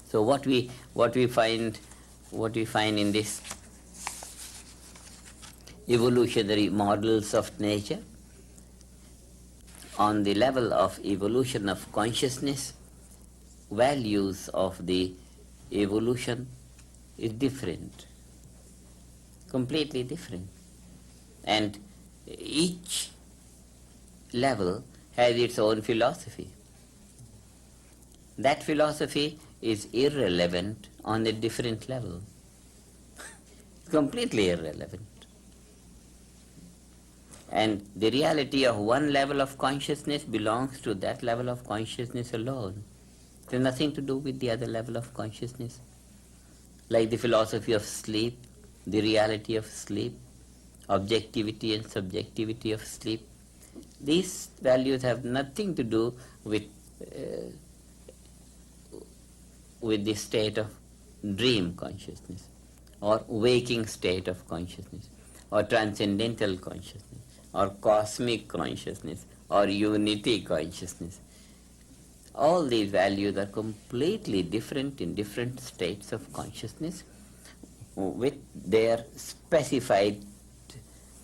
So what we find in this evolutionary models of nature, on the level of evolution of consciousness, values of the evolution is different, completely different. And each level has its own philosophy. That philosophy is irrelevant on a different level. Completely irrelevant. And the reality of one level of consciousness belongs to that level of consciousness alone. It has nothing to do with the other level of consciousness. Like the philosophy of sleep, the reality of sleep, objectivity and subjectivity of sleep. These values have nothing to do with the state of dream consciousness, or waking state of consciousness, or transcendental consciousness, or cosmic consciousness, or unity consciousness. All these values are completely different in different states of consciousness with their specified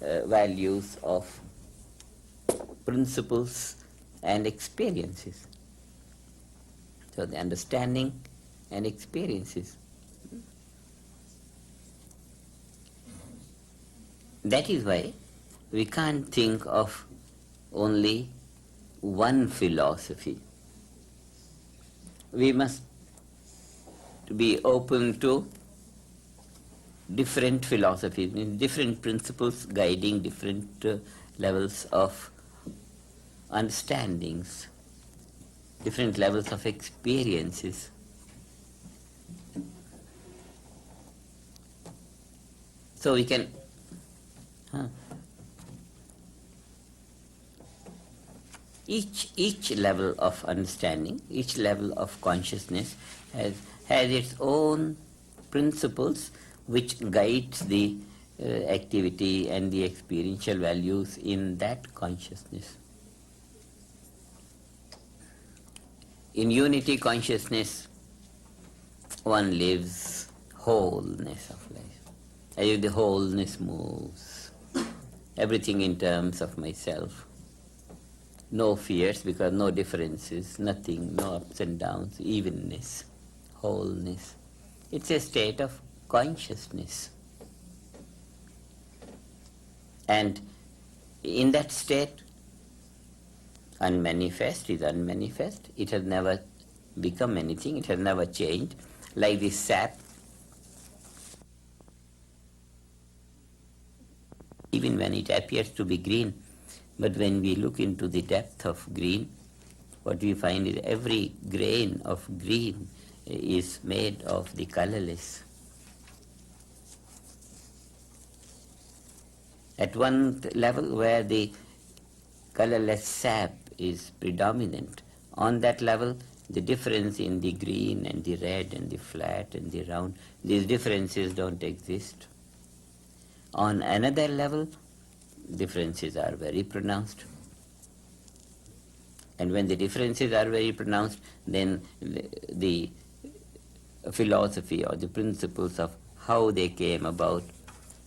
values of principles and experiences. So the understanding and experiences. That is why we can't think of only one philosophy. We must be open to different philosophies, different principles guiding different levels of understandings, different levels of experiences. So we can each level of understanding, each level of consciousness has its own principles which guides the activity and the experiential values in that consciousness. In unity consciousness, one lives wholeness of life. As if the wholeness moves, everything in terms of myself. No fears because no differences, nothing, no ups and downs, evenness, wholeness. It's a state of consciousness. And in that state, unmanifest is unmanifest. It has never become anything, it has never changed. Like this sap, even when it appears to be green, but when we look into the depth of green, what we find is every grain of green is made of the colorless. At one level where the colorless sap is predominant, on that level the difference in the green and the red and the flat and the round, these differences don't exist. On another level, differences are very pronounced. And when the differences are very pronounced, then the philosophy or the principles of how they came about,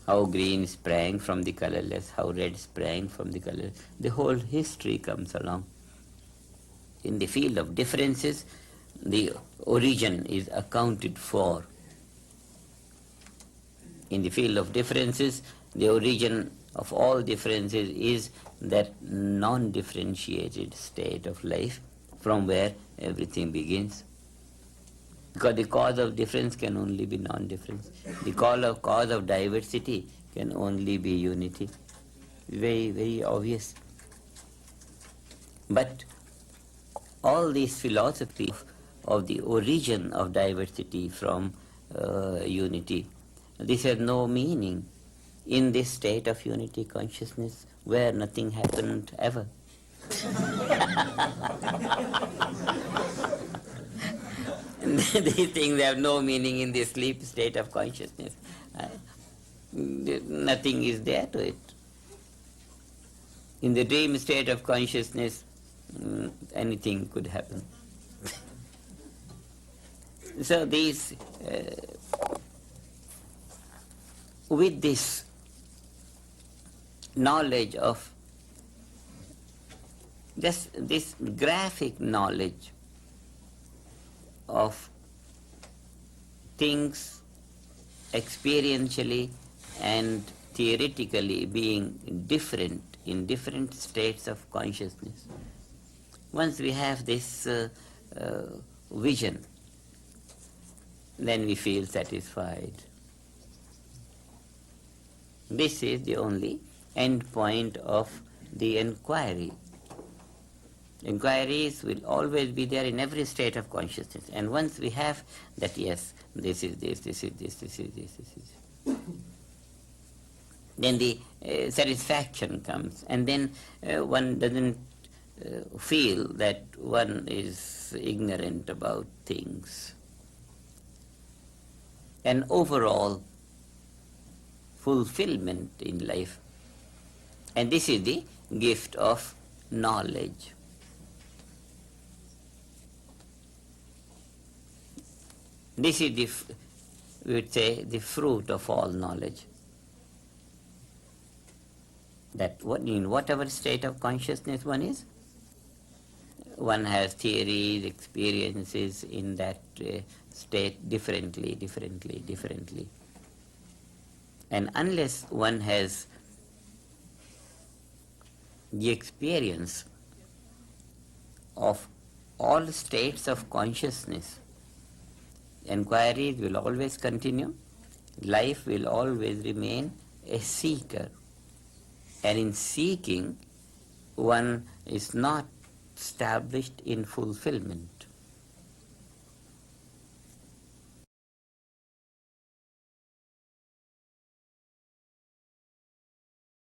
how green sprang from the colorless, how red sprang from the colorless, the whole history comes along. In the field of differences, the origin is accounted for. In the field of differences, the origin of all differences is that non-differentiated state of life from where everything begins. Because the cause of difference can only be non-difference. The cause of diversity can only be unity. Very, very obvious. But all these philosophies of the origin of diversity from unity, this has no meaning in this state of unity consciousness where nothing happened ever. These things have no meaning in the sleep state of consciousness. Nothing is there to it. In the dream state of consciousness, anything could happen. So these, with this knowledge of, just this graphic knowledge of things experientially and theoretically being different in different states of consciousness. Once we have this vision, then we feel satisfied. This is the only end point of the inquiry. Inquiries will always be there in every state of consciousness. And once we have that, yes, this is this, this is this, this is this, this is, then the satisfaction comes, and then one doesn't feel that one is ignorant about things. An overall fulfillment in life. And this is the gift of knowledge. This is the, we would say, the fruit of all knowledge. That in whatever state of consciousness one is, one has theories, experiences in that state differently. And unless one has the experience of all states of consciousness, inquiries will always continue, life will always remain a seeker. And in seeking, one is not established in fulfillment.